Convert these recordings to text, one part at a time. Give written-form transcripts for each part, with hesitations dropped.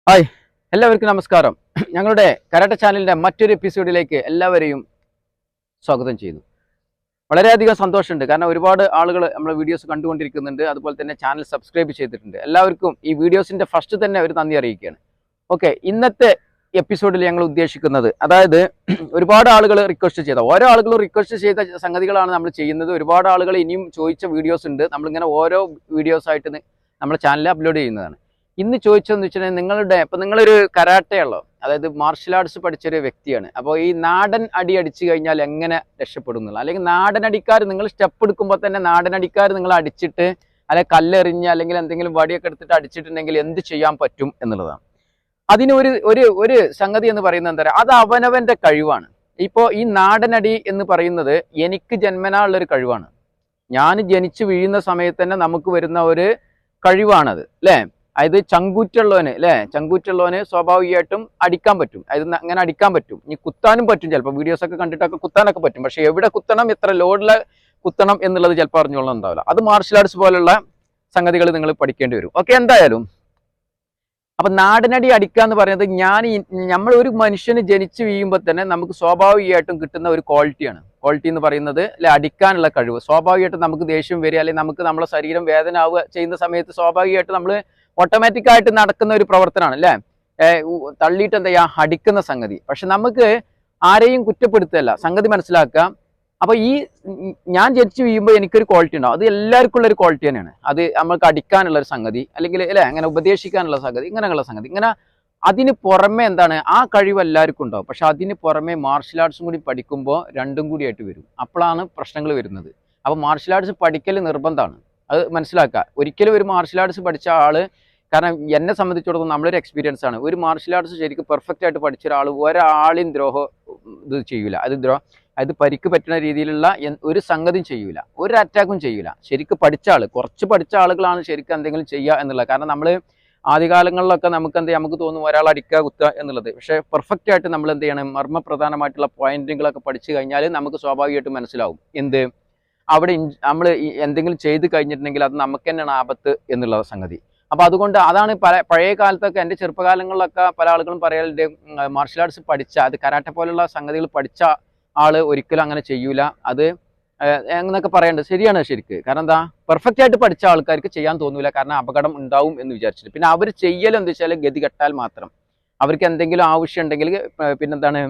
Hi എല്ലാവർക്കും നമസ്കാരം. ഞങ്ങളുടെ കരാട്ടെ ചാനലിൻ്റെ മറ്റൊരു എപ്പിസോഡിലേക്ക് എല്ലാവരെയും സ്വാഗതം ചെയ്യുന്നു. വളരെയധികം സന്തോഷമുണ്ട്, കാരണം ഒരുപാട് ആളുകൾ നമ്മളെ വീഡിയോസ് കണ്ടുകൊണ്ടിരിക്കുന്നുണ്ട്. അതുപോലെ തന്നെ ചാനൽ സബ്സ്ക്രൈബ് ചെയ്തിട്ടുണ്ട്. എല്ലാവർക്കും ഈ വീഡിയോസിൻ്റെ ഫസ്റ്റ് തന്നെ ഒരു നന്ദി അറിയിക്കുകയാണ്. ഓക്കെ, ഇന്നത്തെ എപ്പിസോഡിൽ ഞങ്ങൾ ഉദ്ദേശിക്കുന്നത്, അതായത് ഒരുപാട് ആളുകൾ റിക്വസ്റ്റ് ചെയ്ത, ഓരോ ആളുകളും റിക്വസ്റ്റ് ചെയ്ത സംഗതികളാണ് നമ്മൾ ചെയ്യുന്നത്. ഒരുപാട് ആളുകൾ ഇനിയും ചോദിച്ച വീഡിയോസ് ഉണ്ട്. നമ്മളിങ്ങനെ ഓരോ വീഡിയോസായിട്ട് നമ്മുടെ ചാനലിൽ അപ്ലോഡ് ചെയ്യുന്നതാണ്. ഇന്ന് ചോദിച്ചതെന്ന് വെച്ചിട്ടുണ്ടെങ്കിൽ, ഇപ്പം നിങ്ങളൊരു കരാട്ടയുള്ളോ, അതായത് മാർഷൽ ആർട്സ് പഠിച്ചൊരു വ്യക്തിയാണ്. അപ്പോൾ ഈ നാടൻ അടി അടിച്ചു കഴിഞ്ഞാൽ എങ്ങനെ രക്ഷപ്പെടും എന്നുള്ള, അല്ലെങ്കിൽ നാടൻ അടിക്കാർ നിങ്ങൾ സ്റ്റെപ്പ് എടുക്കുമ്പോൾ തന്നെ നാടൻ അടിക്കാർ നിങ്ങൾ അടിച്ചിട്ട്, അല്ലെങ്കിൽ കല്ലെറിഞ്ഞ് അല്ലെങ്കിൽ എന്തെങ്കിലും വടിയൊക്കെ എടുത്തിട്ട് അടിച്ചിട്ടുണ്ടെങ്കിൽ എന്ത് ചെയ്യാൻ പറ്റും എന്നുള്ളതാണ്. അതിന് ഒരു സംഗതി എന്ന് പറയുന്നത് എന്താ പറയുക, അത് അവനവൻ്റെ കഴിവാണ്. ഇപ്പോൾ ഈ നാടനടി എന്ന് പറയുന്നത് എനിക്ക് ജന്മനാ ഉള്ളൊരു കഴിവാണ്. ഞാൻ ജനിച്ചു വീഴുന്ന സമയത്ത് തന്നെ നമുക്ക് വരുന്ന ഒരു കഴിവാണത്, അല്ലേ? അതായത് ചങ്കൂറ്റുള്ളവന്, അല്ലേ, ചങ്കൂറ്റുള്ളവന് സ്വാഭാവികമായിട്ടും അടിക്കാൻ പറ്റും. അതായത് അങ്ങനെ അടിക്കാൻ പറ്റും. ഇനി കുത്താനും പറ്റും. ചിലപ്പോൾ വീഡിയോസൊക്കെ കണ്ടിട്ടൊക്കെ കുത്താനൊക്കെ പറ്റും. പക്ഷെ എവിടെ കുത്തണം, എത്ര ലോഡിൽ കുത്തണം എന്നുള്ളത് ചിലപ്പോൾ അറിഞ്ഞോളണം ഉണ്ടാവില്ല. അത് മാർഷൽ ആർട്സ് പോലുള്ള സംഗതികൾ നിങ്ങൾ പഠിക്കേണ്ടി വരും. ഓക്കെ, എന്തായാലും അപ്പം നാടനടി അടിക്കുക എന്ന് പറയുന്നത്, നമ്മൾ ഒരു മനുഷ്യന് ജനിച്ചു വീഴുമ്പോൾ തന്നെ നമുക്ക് സ്വാഭാവികമായിട്ടും കിട്ടുന്ന ഒരു ക്വാളിറ്റിയാണ്. ക്വാളിറ്റി എന്ന് പറയുന്നത്, അല്ലെ, അടിക്കാനുള്ള കഴിവ്. സ്വാഭാവികമായിട്ടും നമുക്ക് ദേഷ്യം വരിക, അല്ലെങ്കിൽ നമുക്ക് നമ്മളെ ശരീരം വേദന ആവുക ചെയ്യുന്ന സമയത്ത് സ്വാഭാവികമായിട്ട് നമ്മൾ ഓട്ടോമാറ്റിക്കായിട്ട് നടക്കുന്ന ഒരു പ്രവർത്തനമാണ്, അല്ലേ? തള്ളിയിട്ട് എന്താ ചെയ്യുക, അടിക്കുന്ന സംഗതി. പക്ഷെ നമുക്ക് ആരെയും കുറ്റപ്പെടുത്തല്ല, സംഗതി മനസ്സിലാക്കുക. അപ്പോൾ ഞാൻ ജനിച്ചു വീഴുമ്പോൾ എനിക്കൊരു ക്വാളിറ്റി ഉണ്ടാവും. അത് എല്ലാവർക്കും ഉള്ളൊരു ക്വാളിറ്റി തന്നെയാണ്. അത് നമ്മൾക്ക് അടിക്കാനുള്ള ഒരു സംഗതി, അല്ലെങ്കിൽ അല്ലേ അങ്ങനെ ഉപദേശിക്കാനുള്ള സംഗതി, ഇങ്ങനെയുള്ള സംഗതി. ഇങ്ങനെ അതിന് പുറമെ എന്താണ്, ആ കഴിവ് എല്ലാവർക്കും ഉണ്ടാവും. പക്ഷെ അതിന് പുറമെ മാർഷൽ ആർട്സും കൂടി പഠിക്കുമ്പോൾ രണ്ടും കൂടിയായിട്ട് വരും. അപ്പോഴാണ് പ്രശ്നങ്ങൾ വരുന്നത്. അപ്പോൾ മാർഷൽ ആർട്സ് പഠിക്കൽ നിർബന്ധമാണ്, അത് മനസ്സിലാക്കുക. ഒരിക്കലും ഒരു മാർഷൽ ആർട്സ് പഠിച്ച ആള്, കാരണം എന്നെ സംബന്ധിച്ചിടത്തോളം നമ്മളൊരു എക്സ്പീരിയൻസ് ആണ്, ഒരു മാർഷൽ ആർട്സ് ശരിക്കും പെർഫെക്റ്റ് ആയിട്ട് പഠിച്ച ഒരാൾ ഒരാളെയും ഇത് ചെയ്യൂല. അത് പരിക്ക് പറ്റുന്ന രീതിയിലുള്ള ഒരു സംഗതിയും ചെയ്യൂല, ഒരു അറ്റാക്കും ചെയ്യൂല. ശരിക്കും പഠിച്ച ആൾ, കുറച്ച് പഠിച്ച ആളുകളാണ് ശരിക്കും എന്തെങ്കിലും ചെയ്യുക എന്നുള്ളത്. കാരണം നമ്മൾ ആദ്യകാലങ്ങളിലൊക്കെ നമുക്ക് തോന്നും ഒരാൾ അടിക്കുക കുത്തുക എന്നുള്ളത്. പക്ഷേ പെർഫെക്റ്റ് ആയിട്ട് നമ്മൾ എന്ത് ചെയ്യണം, മർമ്മപ്രധാനമായിട്ടുള്ള പോയിന്റുകളൊക്കെ പഠിച്ചു കഴിഞ്ഞാൽ നമുക്ക് സ്വാഭാവികമായിട്ടും മനസ്സിലാവും എന്ത് അവിടെ നമ്മൾ എന്തെങ്കിലും ചെയ്ത് കഴിഞ്ഞിട്ടുണ്ടെങ്കിൽ അത് നമുക്ക് തന്നെയാണ് ആപത്ത് എന്നുള്ള സംഗതി. അപ്പോൾ അതുകൊണ്ട് അതാണ് പഴയ കാലത്തൊക്കെ, എൻ്റെ ചെറുപ്പകാലങ്ങളിലൊക്കെ പല ആളുകളും പറയലുണ്ട്, മാർഷൽ ആർട്സ് പഠിച്ച, അത് കരാട്ടെ പോലുള്ള സംഗതികൾ പഠിച്ച ആള് ഒരിക്കലും അങ്ങനെ ചെയ്യൂല, അത് എന്നൊക്കെ പറയേണ്ടത് ശരിയാണ് ശരിക്ക്. കാരണം എന്താ, പെർഫെക്റ്റ് ആയിട്ട് പഠിച്ച ആൾക്കാർക്ക് ചെയ്യാൻ തോന്നൂല, കാരണം അപകടം ഉണ്ടാവും എന്ന് വിചാരിച്ചിട്ട്. പിന്നെ അവർ ചെയ്യലെന്താ വെച്ചാൽ ഗതികെട്ടാൽ മാത്രം, അവർക്ക് എന്തെങ്കിലും ആവശ്യം ഉണ്ടെങ്കിൽ പിന്നെന്താണ്,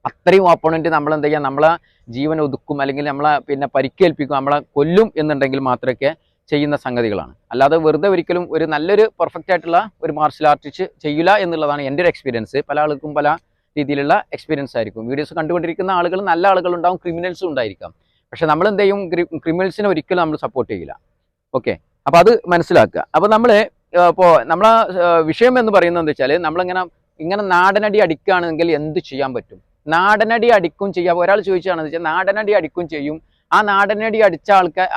അത്രയും ഓപ്പണന്റ് നമ്മളെന്താ ചെയ്യുക, നമ്മളെ ജീവൻ ഒതുക്കും, അല്ലെങ്കിൽ നമ്മളെ പരിക്കേൽപ്പിക്കും, നമ്മളെ കൊല്ലും എന്നുണ്ടെങ്കിൽ മാത്രമൊക്കെ ചെയ്യുന്ന സംഗതികളാണ്. അല്ലാതെ വെറുതെ ഒരിക്കലും ഒരു നല്ലൊരു പെർഫെക്റ്റ് ആയിട്ടുള്ള ഒരു മാർഷൽ ആർട്ടിസ്റ്റ് ചെയ്യില്ല എന്നുള്ളതാണ് എൻ്റെ ഒരു എക്സ്പീരിയൻസ്. പല ആൾക്കും പല രീതിയിലുള്ള എക്സ്പീരിയൻസ് ആയിരിക്കും. വീഡിയോസ് കണ്ടുകൊണ്ടിരിക്കുന്ന ആളുകൾ നല്ല ആളുകളുണ്ടാവും, ക്രിമിനൽസും ഉണ്ടായിരിക്കാം. പക്ഷെ നമ്മൾ എന്ത് ചെയ്യും, ക്രിമിനൽസിനെ ഒരിക്കലും നമ്മൾ സപ്പോർട്ട് ചെയ്യില്ല. ഓക്കെ, അപ്പോൾ അത് മനസ്സിലാക്കുക. അപ്പോൾ നമ്മളെ വിഷയം എന്ന് പറയുന്നത് എന്താ വെച്ചാൽ, ഇങ്ങനെ നാടനടി അടിക്കുകയാണെങ്കിൽ എന്ത് ചെയ്യാൻ പറ്റും? നാടനടി അടിക്കും ചെയ്യാം. ഒരാൾ ചോദിച്ചാണെന്ന് വെച്ചാൽ നാടനടി അടിക്കും ചെയ്യും, ആ നാടനടി അടിച്ച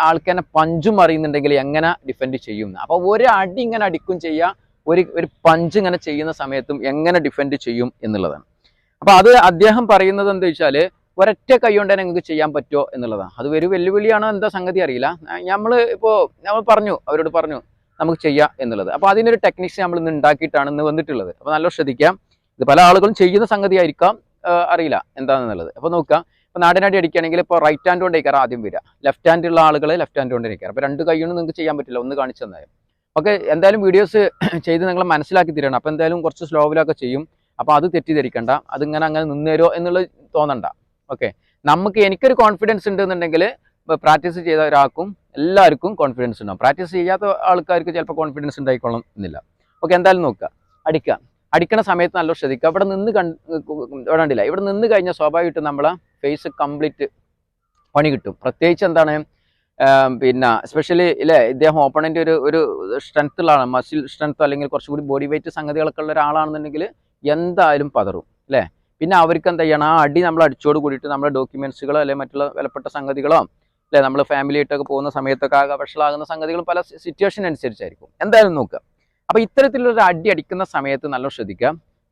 ആൾക്കെന്നെ പഞ്ചും അറിയുന്നുണ്ടെങ്കിൽ എങ്ങനെ ഡിഫെൻഡ് ചെയ്യും? അപ്പോൾ ഒരു അടി ഇങ്ങനെ അടിക്കും ചെയ്യുക, ഒരു പഞ്ച് ഇങ്ങനെ ചെയ്യുന്ന സമയത്തും എങ്ങനെ ഡിഫെൻഡ് ചെയ്യും എന്നുള്ളതാണ്. അപ്പോൾ അത് അദ്ദേഹം പറയുന്നത് എന്താ വെച്ചാൽ, ഒരൊറ്റ കൈ കൊണ്ട് തന്നെ നിങ്ങൾക്ക് ചെയ്യാൻ പറ്റുമോ എന്നുള്ളതാണ്. അത് ഒരു വെല്ലുവിളിയാണോ എന്താ സംഗതി അറിയില്ല. നമ്മൾ അവരോട് പറഞ്ഞു നമുക്ക് ചെയ്യാം എന്നുള്ളത്. അപ്പോൾ അതിനൊരു ടെക്നിക്സ് നമ്മൾ ഇന്ന് ഉണ്ടാക്കിയിട്ടാണ് ഇന്ന് വന്നിട്ടുള്ളത്. അപ്പോൾ നല്ല ശ്രദ്ധിക്കാം. ഇത് പല ആളുകളും ചെയ്യുന്ന സംഗതി ആയിരിക്കാം, അറിയില്ല എന്താണെന്നുള്ളത്. അപ്പോൾ നോക്കുക, ഇപ്പോൾ നാടനടി അടിക്കുകയാണെങ്കിൽ ഇപ്പോൾ റൈറ്റ് ഹാൻഡ് കൊണ്ടേക്കാറ് ആദ്യം വരിക, ലെഫ്റ്റ് ഹാൻഡ് ഉള്ള ആളുകൾ ലെഫ്റ്റ് ഹാൻഡ് കൊണ്ടേക്കാറ്. അപ്പോൾ രണ്ട് കൈ കൊണ്ട് നിങ്ങൾക്ക് ചെയ്യാൻ പറ്റില്ല, ഒന്ന് കാണിച്ചു തന്നാലും. ഓക്കെ, എന്തായാലും വീഡിയോസ് ചെയ്ത് നിങ്ങൾ മനസ്സിലാക്കി തരണം. അപ്പോൾ എന്തായാലും കുറച്ച് സ്ലോവിലൊക്കെ ചെയ്യും. അപ്പോൾ അത് തെറ്റിദ്ധരിക്കണ്ട, അതിങ്ങനെ അങ്ങനെ നിന്നേരോ എന്നുള്ളത് തോന്നണ്ട. ഓക്കെ, എനിക്കൊരു കോൺഫിഡൻസ് ഉണ്ടെന്നുണ്ടെങ്കിൽ പ്രാക്ടീസ് ചെയ്ത ഒരാൾക്കും എല്ലാവർക്കും കോൺഫിഡൻസ് ഉണ്ടാവും. പ്രാക്ടീസ് ചെയ്യാത്ത ആൾക്കാർക്ക് ചിലപ്പോൾ കോൺഫിഡൻസ് ഉണ്ടായിക്കൊള്ളും എന്നില്ല. ഓക്കെ, എന്തായാലും നോക്കുക, അടിക്കണ സമയത്ത് നല്ല ശ്രദ്ധിക്കുക. ഇവിടെ കണ്ടില്ല, ഇവിടെ നിന്ന് കഴിഞ്ഞാൽ സ്വാഭാവികമായിട്ടും നമ്മളെ ഫേസ് കംപ്ലീറ്റ് പണി കിട്ടും. പ്രത്യേകിച്ച് എന്താണ്, എസ്പെഷ്യലി ഇല്ലേ, ഇദ്ദേഹം ഓപ്പണൻ്റ് ഒരു സ്ട്രെങ്ത് ഉള്ള ആളാണ്, മസിൽ സ്ട്രെങ്ത് അല്ലെങ്കിൽ കുറച്ചുകൂടി ബോഡി വെയിറ്റ് സംഗതികളൊക്കെ ഉള്ള ഒരാളാണെന്നുണ്ടെങ്കിൽ എന്തായാലും പതറും, അല്ലേ? പിന്നെ അവർക്ക് എന്താ ചെയ്യണം, ആ അടി നമ്മൾ അടിച്ചോട് കൂടിയിട്ട് നമ്മുടെ ഡോക്യുമെന്റ്സുകളോ അല്ലെങ്കിൽ മറ്റുള്ള വിലപ്പെട്ട സംഗതികളോ, അല്ലെ, നമ്മൾ ഫാമിലി ആയിട്ടൊക്കെ പോകുന്ന സമയത്തൊക്കെ ആകെ വഷളാകുന്ന സംഗതികളും പല സിറ്റുവേഷൻ അനുസരിച്ചായിരിക്കും. എന്തായാലും നോക്കുക. അപ്പോൾ ഇത്തരത്തിലൊരു അടി അടിക്കുന്ന സമയത്ത് നല്ല ശ്രദ്ധിക്കുക,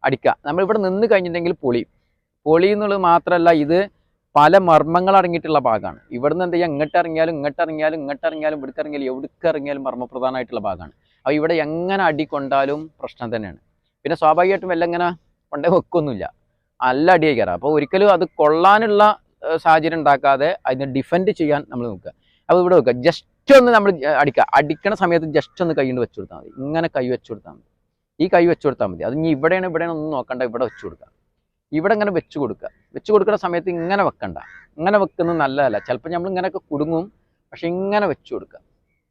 അടിക്കുക. നമ്മളിവിടെ നിന്ന് കഴിഞ്ഞിട്ടുണ്ടെങ്കിൽ പൊളി എന്നുള്ളത് മാത്രമല്ല, ഇത് പല മർമ്മങ്ങൾ അടങ്ങിയിട്ടുള്ള ഭാഗമാണ്. ഇവിടുന്ന് എന്താ ചെയ്യുക, ഇങ്ങോട്ട് ഇറങ്ങിയാലും ഇവിടേക്ക് ഇറങ്ങിയാലും മർമ്മപ്രധാനമായിട്ടുള്ള ഭാഗമാണ്. അപ്പോൾ ഇവിടെ എങ്ങനെ അടി കൊണ്ടാലും പ്രശ്നം തന്നെയാണ്. പിന്നെ സ്വാഭാവികമായിട്ടും എല്ലാം ഇങ്ങനെ കൊണ്ടേ വെക്കൊന്നുമില്ല, നല്ല അടിയായി കയറാം. അപ്പോൾ ഒരിക്കലും അത് കൊള്ളാനുള്ള സാഹചര്യം ഉണ്ടാക്കാതെ അതിനെ ഡിഫെൻഡ് ചെയ്യാൻ നമ്മൾ നോക്കുക. അപ്പോൾ ഇവിടെ വെക്കുക, ജസ്റ്റ് ഒന്ന് നമ്മൾ അടിക്കണ സമയത്ത് ജസ്റ്റ് ഒന്ന് കൈ കൊണ്ട് വെച്ച് കൊടുത്താൽ മതി. ഇങ്ങനെ കൈ വെച്ച് കൊടുത്താൽ മതി, ഈ കൈ വെച്ച് കൊടുത്താൽ മതി. അത് ഇനി ഇവിടെയാണ് ഒന്നും നോക്കണ്ട, ഇവിടെ വെച്ച് കൊടുക്കുക. ഇവിടെ ഇങ്ങനെ വെച്ച് കൊടുക്കുക. വെച്ച് കൊടുക്കുന്ന സമയത്ത് ഇങ്ങനെ വെക്കണ്ട, ഇങ്ങനെ വെക്കുന്നത് നല്ലതല്ല. ചിലപ്പോൾ നമ്മൾ ഇങ്ങനെയൊക്കെ കുടുങ്ങും. പക്ഷെ ഇങ്ങനെ വെച്ച് കൊടുക്കുക,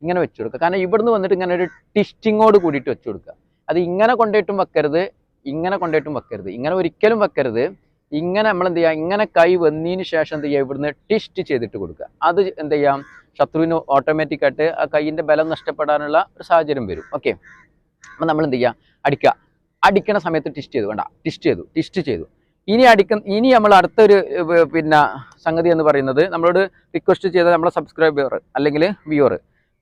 ഇങ്ങനെ വെച്ച് കൊടുക്കുക. കാരണം ഇവിടുന്ന് വന്നിട്ട് ഇങ്ങനെ ഒരു ടിസ്റ്റിങ്ങോട് കൂടിയിട്ട് വെച്ച് കൊടുക്കുക. അത് ഇങ്ങനെ കൊണ്ടുപോയിട്ടും വെക്കരുത്, ഇങ്ങനെ കൊണ്ടുപോയിട്ടും വെക്കരുത്, ഇങ്ങനെ ഒരിക്കലും വെക്കരുത്. ഇങ്ങനെ നമ്മൾ എന്ത് ചെയ്യുക, ഇങ്ങനെ കൈ വന്നതിന് ശേഷം എന്ത് ചെയ്യുക, ഇവിടുന്ന് ടിസ്റ്റ് ചെയ്തിട്ട് കൊടുക്കുക. അത് എന്ത് ചെയ്യാം, ശത്രുവിന് ഓട്ടോമാറ്റിക്കായിട്ട് ആ കൈയിൻ്റെ ബലം നഷ്ടപ്പെടാനുള്ള ഒരു സാഹചര്യം വരും. ഓക്കെ, അപ്പം നമ്മൾ എന്ത് ചെയ്യുക, അടിക്കണ സമയത്ത് ടിസ്റ്റ് ചെയ്തു, വേണ്ട ടിസ്റ്റ് ചെയ്തു. ഇനി നമ്മൾ അടുത്തൊരു പിന്നെ സംഗതി എന്ന് പറയുന്നത്, നമ്മളോട് റിക്വസ്റ്റ് ചെയ്ത നമ്മളെ സബ്സ്ക്രൈബർ അല്ലെങ്കിൽ വ്യൂവർ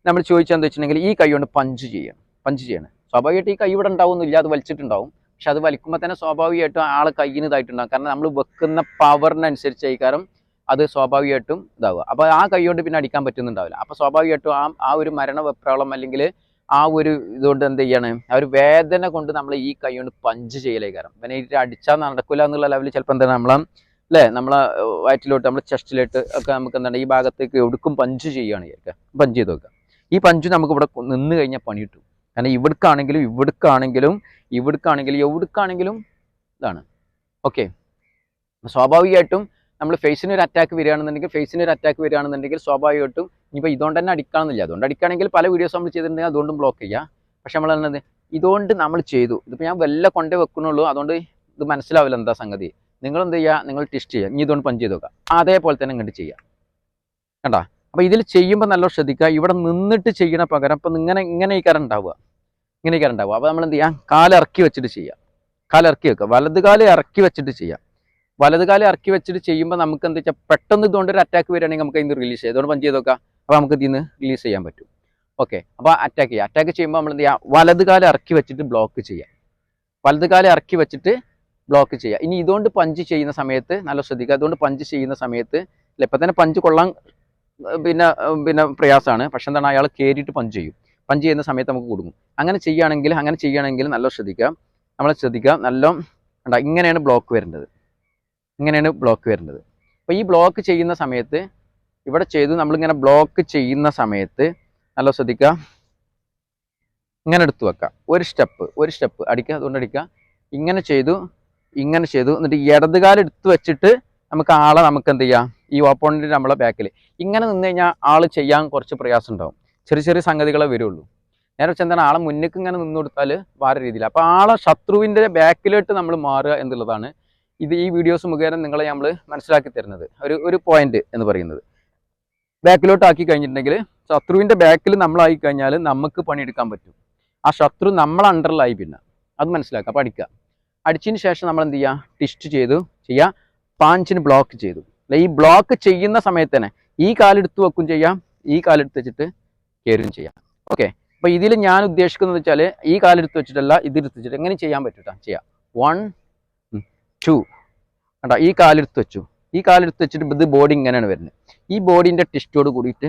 നമ്മൾ ചോദിച്ചതെന്ന് വെച്ചിട്ടുണ്ടെങ്കിൽ ഈ കൈ കൊണ്ട് പഞ്ച് ചെയ്യണം. സ്വാഭാവികമായിട്ട് ഈ കൈ ഇവിടെ ഉണ്ടാവുന്നില്ല, അത് വലിച്ചിട്ടുണ്ടാവും. പക്ഷെ അത് വലിക്കുമ്പോൾ തന്നെ സ്വാഭാവികമായിട്ടും ആളെ കയ്യിന് ഇതായിട്ടുണ്ടാകും. കാരണം നമ്മൾ വെക്കുന്ന പവറിനനുസരിച്ച് കാരണം അത് സ്വാഭാവികമായിട്ടും ഇതാവുക. അപ്പോൾ ആ കൈ കൊണ്ട് പിന്നെ അടിക്കാൻ പറ്റുന്നുണ്ടാവില്ല. അപ്പോൾ സ്വാഭാവികമായിട്ടും ആ ഒരു മരണവെപ്രാളം അല്ലെങ്കിൽ ആ ഒരു ഇതുകൊണ്ട് എന്ത് ചെയ്യാണ്, ആ ഒരു വേദന കൊണ്ട് നമ്മൾ ഈ കൈ കൊണ്ട് പഞ്ച് ചെയ്യലേ കാരണം. പിന്നെ ഇത് അടിച്ചാൽ നടക്കില്ല എന്നുള്ള ലെവലിൽ ചിലപ്പോൾ എന്താണ് നമ്മളെ വയറ്റിലോട്ട്, നമ്മളെ ചെസ്റ്റിലോട്ട് ഒക്കെ നമുക്ക് എന്താണ് ഈ ഭാഗത്തേക്ക് എവിടേക്കും പഞ്ച് ചെയ്യുകയാണ് വിചാരിക്കുക. പഞ്ച് ചെയ്ത് നോക്കുക. ഈ പഞ്ച് നമുക്ക് ഇവിടെ നിന്ന് കഴിഞ്ഞാൽ പണി കിട്ടും. കാരണം ഇവിടേക്കാണെങ്കിലും എവിടേക്കാണെങ്കിലും ഇതാണ്. ഓക്കെ, സ്വാഭാവികമായിട്ടും നമ്മൾ ഫേസിന് ഒരു അറ്റാക്ക് വരികയാണെന്നുണ്ടെങ്കിൽ സ്വാഭാവികമായിട്ടും ഇനിയിപ്പോൾ ഇതുകൊണ്ട് തന്നെ അടിക്കണമെന്നില്ല. അതുകൊണ്ട് അടിക്കുകയാണെങ്കിൽ പല വീഡിയോസ് നമ്മൾ ചെയ്തിട്ടുണ്ടെങ്കിൽ അതുകൊണ്ടും ബ്ലോക്ക് ചെയ്യുക. പക്ഷെ നമ്മൾ എന്നത് ഇതുകൊണ്ട് നമ്മൾ ചെയ്തു, ഇതിപ്പോൾ ഞാൻ വല്ല കൊണ്ടേ വെക്കണുള്ളൂ, അതുകൊണ്ട് ഇത് മനസ്സിലാവില്ല എന്താ സംഗതി. നിങ്ങൾ എന്ത് ചെയ്യുക, നിങ്ങൾ ടിസ്റ്റ് ചെയ്യുക, ഇനി ഇതുകൊണ്ട് പഞ്ച് ചെയ്ത് നോക്കുക. അതേപോലെ തന്നെ ഇങ്ങോട്ട് ചെയ്യുക. കണ്ടാ, അപ്പോൾ ഇതിൽ ചെയ്യുമ്പോൾ നല്ല ശ്രദ്ധിക്കുക. ഇവിടെ നിന്നിട്ട് ചെയ്യണ പകരം ഇപ്പം ഇങ്ങനെ ഈ കരം ഉണ്ടാവുക. അപ്പോൾ നമ്മൾ എന്ത് ചെയ്യുക, കാലിറക്കി വെച്ചിട്ട് ചെയ്യുക. കാലിറക്കി വെക്കുക, വലത് കാല് ഇറക്കി വെച്ചിട്ട് ചെയ്യുക. വലത് കാല് ഇറക്കി വെച്ചിട്ട് ചെയ്യുമ്പോൾ നമുക്ക് എന്താ വെച്ചാൽ പെട്ടെന്ന് ഇതുകൊണ്ട് ഒരു അറ്റാക്ക് വരികയാണെങ്കിൽ നമുക്ക് ഇതിന് റിലീസ് ചെയ്യാം. ഇതുകൊണ്ട് പഞ്ച് ചെയ്ത് നോക്കുക. അപ്പോൾ നമുക്ക് ഇതിന് റിലീസ് ചെയ്യാൻ പറ്റും. ഓക്കെ, അപ്പോൾ അറ്റാക്ക് ചെയ്യുമ്പോൾ നമ്മൾ എന്ത് ചെയ്യുക, വലത് കാല് ഇറക്കി വെച്ചിട്ട് ബ്ലോക്ക് ചെയ്യുക. ഇനി ഇതുകൊണ്ട് പഞ്ച് ചെയ്യുന്ന സമയത്ത് നല്ല ശ്രദ്ധിക്കുക. അതുകൊണ്ട് പഞ്ച് ചെയ്യുന്ന സമയത്ത് ഇപ്പം തന്നെ പഞ്ച് കൊള്ളാൻ പിന്നെ പ്രയാസമാണ്. പക്ഷെ എന്താണ്, അയാൾ കയറിയിട്ട് പഞ്ച് ചെയ്യുന്ന സമയത്ത് നമുക്ക് കൊടുക്കും. അങ്ങനെ ചെയ്യുകയാണെങ്കിൽ നല്ല ശ്രദ്ധിക്കുക. നല്ല ഇങ്ങനെയാണ് ബ്ലോക്ക് വരേണ്ടത്. അപ്പോൾ ഈ ബ്ലോക്ക് ചെയ്യുന്ന സമയത്ത് ഇവിടെ ചെയ്തു, നമ്മളിങ്ങനെ ബ്ലോക്ക് ചെയ്യുന്ന സമയത്ത് നല്ല ശ്രദ്ധിക്കുക. ഇങ്ങനെ എടുത്തു വെക്കുക, ഒരു സ്റ്റെപ്പ് അടിക്കുക. അതുകൊണ്ട് അടിക്കുക. ഇങ്ങനെ ചെയ്തു. എന്നിട്ട് ഇടതുകാലം എടുത്തു വെച്ചിട്ട് നമുക്ക് എന്ത് ചെയ്യാം, ഈ ഓപ്പോണൻറ്റ് നമ്മളെ ബാക്കിൽ ഇങ്ങനെ നിന്ന് കഴിഞ്ഞാൽ ആൾ ചെയ്യാൻ കുറച്ച് പ്രയാസം ഉണ്ടാവും. ചെറിയ സംഗതികളെ വരുള്ളൂ. നേരെ വെച്ചാൽ എന്താണ്, ആളെ മുന്നിലേക്ക് ഇങ്ങനെ നിന്ന് കൊടുത്താൽ വേറെ രീതിയിൽ. അപ്പോൾ ആളെ ശത്രുവിൻ്റെ ബാക്കിലോട്ട് നമ്മൾ മാറുക എന്നുള്ളതാണ് ഈ വീഡിയോസ് മുഖേന നിങ്ങളെ നമ്മൾ മനസ്സിലാക്കി തരുന്നത് ഒരു പോയിന്റ് എന്ന് പറയുന്നത്. ബാക്കിലോട്ട് ആക്കി കഴിഞ്ഞിട്ടുണ്ടെങ്കിൽ ശത്രുവിൻ്റെ ബാക്കിൽ നമ്മളായി കഴിഞ്ഞാൽ നമുക്ക് പണിയെടുക്കാൻ പറ്റും. ആ ശത്രു നമ്മളെ അണ്ടറിലായി പിന്നെ അത് മനസ്സിലാക്കുക. അപ്പോൾ അടിച്ചതിന് ശേഷം നമ്മൾ എന്ത് ചെയ്യുക, ടിസ്റ്റ് ചെയ്യുക, പാഞ്ചിന് ബ്ലോക്ക് ചെയ്തു. അല്ല, ഈ ബ്ലോക്ക് ചെയ്യുന്ന സമയത്ത് തന്നെ ഈ കാലെടുത്ത് വെക്കും ചെയ്യാം, ഈ കാലെടുത്ത് വെച്ചിട്ട് കയറുകയും ചെയ്യാം. ഓക്കെ, അപ്പോൾ ഇതിൽ ഞാൻ ഉദ്ദേശിക്കുന്നത് വെച്ചാൽ ഈ കാലെടുത്ത് വെച്ചിട്ടല്ല, ഇതിലെടുത്ത് വെച്ചിട്ട് എങ്ങനെ ചെയ്യാൻ പറ്റൂട്ടാ, ചെയ്യാം. 1 2 കണ്ടോ, ഈ കാലെടുത്ത് വെച്ചിട്ട് ഇത് ബോഡി ഇങ്ങനെയാണ് വരുന്നത്. ഈ ബോഡീൻ്റെ ടിസ്റ്റോട് കൂടിയിട്ട്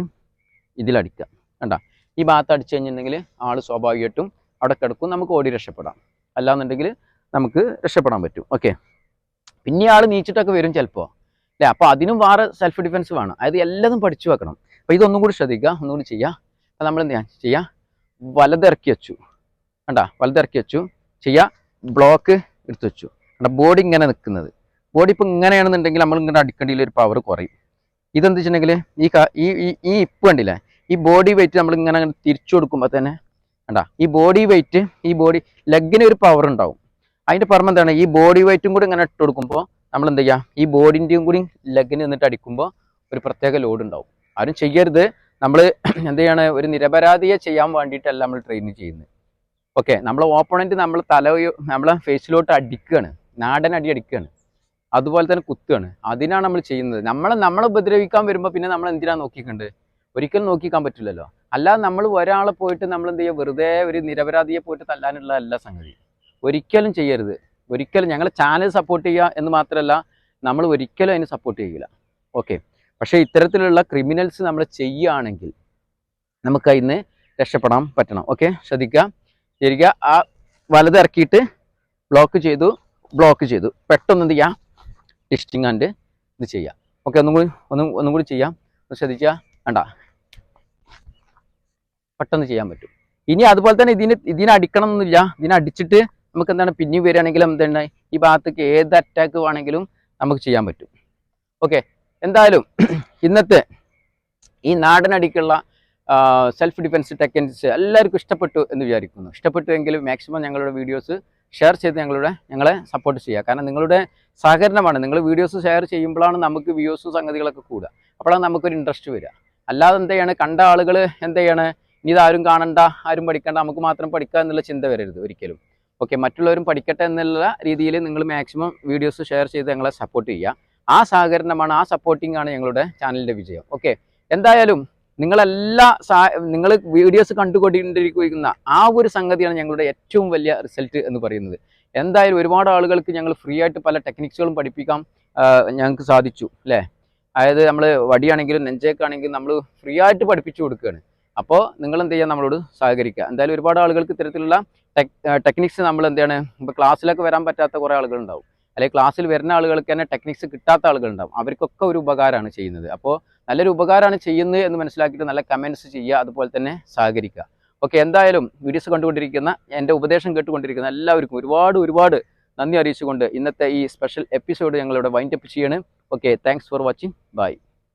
ഇതിലടിക്കുക. കണ്ടോ, ഈ ഭാഗത്ത് അടിച്ചു കഴിഞ്ഞിട്ടുണ്ടെങ്കിൽ ആൾ സ്വാഭാവികമായിട്ടും അവിടെ കിടക്കും, നമുക്ക് ഓടി രക്ഷപ്പെടാം. അല്ലാന്നുണ്ടെങ്കിൽ നമുക്ക് രക്ഷപ്പെടാൻ പറ്റും. ഓക്കെ, പിന്നെ ആൾ നീച്ചിട്ടൊക്കെ വരും ചിലപ്പോൾ അല്ലേ. അപ്പോൾ അതിനും വേറെ സെൽഫ് ഡിഫെൻസ് വേണം. അതായത് എല്ലാതും പഠിച്ചു വെക്കണം. അപ്പോൾ ഇതൊന്നും കൂടി ശ്രദ്ധിക്കുക, ഒന്നുകൂടി ചെയ്യുക. അപ്പോൾ നമ്മൾ എന്ത് ചെയ്യുക, വലതിറക്കി വെച്ചു. ചെയ്യുക, ബ്ലോക്ക് എടുത്ത് വെച്ചു. ബോഡി ഇങ്ങനെ നിൽക്കുന്നത്, ബോഡി ഇപ്പോൾ ഇങ്ങനെയാണെന്നുണ്ടെങ്കിൽ നമ്മൾ ഇങ്ങനെ അടിക്കേണ്ടിയിൽ ഒരു പവർ കുറയും. ഇതെന്ത് വെച്ചിട്ടുണ്ടെങ്കിൽ ഈ ഇപ്പ് കണ്ടില്ലേ, ഈ ബോഡി വെയിറ്റ് നമ്മൾ ഇങ്ങനെ തിരിച്ചു കൊടുക്കുമ്പോൾ തന്നെ ഈ ബോഡി വെയിറ്റ്, ഈ ബോഡി ലെഗിന് ഒരു പവർ ഉണ്ടാവും. അതിൻ്റെ പുറമെ എന്താണ്, ഈ ബോഡി വെയിറ്റും കൂടി ഇങ്ങനെ ഇട്ട് കൊടുക്കുമ്പോൾ നമ്മൾ എന്ത് ചെയ്യുക, ഈ ബോഡിൻ്റെയും കൂടി ലെഗിന് നിന്നിട്ട് അടിക്കുമ്പോൾ ഒരു പ്രത്യേക ലോഡ് ഉണ്ടാവും. ആരും ചെയ്യരുത്. നമ്മൾ എന്ത് ചെയ്യാണ്, ഒരു നിരപരാധിയെ ചെയ്യാൻ വേണ്ടിയിട്ടല്ല നമ്മൾ ട്രെയിനിങ് ചെയ്യുന്നത്. ഓക്കെ, നമ്മളെ ഓപ്പോണൻറ്റ് നമ്മളെ ഫേസിലോട്ട് അടിക്കുകയാണ്, നാടൻ അടിക്കുകയാണ്, അതുപോലെ തന്നെ കുത്തുകയാണ്. അതിനാണ് നമ്മൾ ചെയ്യുന്നത്. നമ്മളെ ഉപദ്രവിക്കാൻ വരുമ്പോൾ പിന്നെ നമ്മൾ എന്തിനാണ് നോക്കിക്കണ്ട്, ഒരിക്കലും നോക്കിക്കാൻ പറ്റില്ലല്ലോ. അല്ലാതെ നമ്മൾ ഒരാളെ പോയിട്ട് നമ്മൾ എന്ത് ചെയ്യുക, വെറുതെ ഒരു നിരപരാധിയെ പോയിട്ട് തല്ലാനുള്ള എല്ലാ സംഗതി ഒരിക്കലും ചെയ്യരുത്. ഒരിക്കലും ഞങ്ങളെ ചാനൽ സപ്പോർട്ട് ചെയ്യുക എന്ന് മാത്രമല്ല, നമ്മൾ ഒരിക്കലും അതിന് സപ്പോർട്ട് ചെയ്യില്ല. ഓക്കെ, പക്ഷേ ഇത്തരത്തിലുള്ള ക്രിമിനൽസ് നമ്മൾ ചെയ്യുകയാണെങ്കിൽ നമുക്ക് അതിന് രക്ഷപ്പെടാൻ പറ്റണം. ഓക്കെ, ശ്രദ്ധിക്കുക. ആ വലത് ഇറക്കിയിട്ട് ബ്ലോക്ക് ചെയ്തു പെട്ടെന്ന് എന്ത് ചെയ്യാം ലിസ്റ്റിംഗ് ആൻഡ് ഇത് ചെയ്യാം. ഓക്കെ, ഒന്നും കൂടി ചെയ്യാം. ശ്രദ്ധിക്കുക, വേണ്ട പെട്ടെന്ന് ചെയ്യാൻ പറ്റും. ഇനി അതുപോലെ തന്നെ ഇതിനെ അടിക്കണം എന്നില്ല. ഇതിനെ അടിച്ചിട്ട് നമുക്ക് എന്താണ് പിന്നെ വരികയാണെങ്കിലും എന്താണ് ഈ ഭാഗത്തേക്ക് ഏത് അറ്റാക്ക് വേണമെങ്കിലും നമുക്ക് ചെയ്യാൻ പറ്റും. ഓക്കെ, എന്തായാലും ഇന്നത്തെ ഈ നാടനടിക്കുള്ള സെൽഫ് ഡിഫെൻസ് ടെക്നിക്സ് എല്ലാവർക്കും ഇഷ്ടപ്പെട്ടു എന്ന് വിചാരിക്കുന്നു. ഇഷ്ടപ്പെട്ടുവെങ്കിൽ മാക്സിമം ഞങ്ങളുടെ വീഡിയോസ് ഷെയർ ചെയ്ത് ഞങ്ങളെ സപ്പോർട്ട് ചെയ്യുക. കാരണം നിങ്ങളുടെ സഹകരണമാണ്. നിങ്ങൾ വീഡിയോസ് ഷെയർ ചെയ്യുമ്പോഴാണ് നമുക്ക് വ്യൂസും സംഗതികളൊക്കെ കൂടുക. അപ്പോഴാണ് നമുക്കൊരു ഇൻട്രസ്റ്റ് വരിക. അല്ലാതെ എന്ത് ചെയ്യാണ്, കണ്ട ആളുകൾ എന്ത് ചെയ്യാണ്, ഇനി ഇതാരും കാണണ്ട, ആരും പഠിക്കണ്ട, നമുക്ക് മാത്രം പഠിക്കുക എന്നുള്ള ചിന്ത വരരുത് ഒരിക്കലും. ഓക്കെ, മറ്റുള്ളവരും പഠിക്കട്ടെ എന്നുള്ള രീതിയിൽ നിങ്ങൾ മാക്സിമം വീഡിയോസ് ഷെയർ ചെയ്ത് ഞങ്ങളെ സപ്പോർട്ട് ചെയ്യുക. ആ സഹകരണമാണ്, ആ സപ്പോർട്ടിംഗ് ആണ് ഞങ്ങളുടെ ചാനലിൻ്റെ വിജയം. ഓക്കെ, എന്തായാലും നിങ്ങൾ വീഡിയോസ് കണ്ടുകൊണ്ടിരിക്കുന്ന ആ ഒരു സംഗതിയാണ് ഞങ്ങളുടെ ഏറ്റവും വലിയ റിസൾട്ട് എന്ന് പറയുന്നത്. എന്തായാലും ഒരുപാട് ആളുകൾക്ക് ഞങ്ങൾ ഫ്രീ ആയിട്ട് പല ടെക്നിക്സുകളും പഠിപ്പിക്കാൻ ഞങ്ങൾക്ക് സാധിച്ചു അല്ലേ. അതായത് നമ്മൾ വടിയാണെങ്കിലും നെഞ്ചേക്കാണെങ്കിലും നമ്മൾ ഫ്രീ ആയിട്ട് പഠിപ്പിച്ചു കൊടുക്കുകയാണ്. അപ്പോൾ നിങ്ങൾ എന്ത് ചെയ്യുക, നമ്മളോട് സഹകരിക്കുക. എന്തായാലും ഒരുപാട് ആളുകൾക്ക് ഇത്തരത്തിലുള്ള ടെക്നിക്സ് നമ്മൾ എന്താണ്, ഇപ്പോൾ ക്ലാസ്സിലൊക്കെ വരാൻ പറ്റാത്ത കുറേ ആളുകളുണ്ടാവും, അല്ലെങ്കിൽ ക്ലാസ്സിൽ വരുന്ന ആളുകൾക്ക് തന്നെ ടെക്നിക്സ് കിട്ടാത്ത ആളുകളുണ്ടാവും. അവർക്കൊക്കെ ഒരു ഉപകാരമാണ് ചെയ്യുന്നത്. അപ്പോൾ നല്ലൊരു ഉപകാരമാണ് ചെയ്യുന്നത് എന്ന് മനസ്സിലാക്കിയിട്ട് നല്ല കമൻറ്റ്സ് ചെയ്യുക, അതുപോലെ തന്നെ സഹകരിക്കുക. ഓക്കെ, എന്തായാലും വീഡിയോസ് കണ്ടുകൊണ്ടിരിക്കുന്ന, എൻ്റെ ഉപദേശം കേട്ടുകൊണ്ടിരിക്കുന്ന എല്ലാവർക്കും ഒരുപാട് നന്ദി അറിയിച്ചുകൊണ്ട് ഇന്നത്തെ ഈ സ്പെഷ്യൽ എപ്പിസോഡ് ഞങ്ങളിവിടെ വൈൻഡപ്പ് ചെയ്യാണ്. Okay, thanks for watching. By.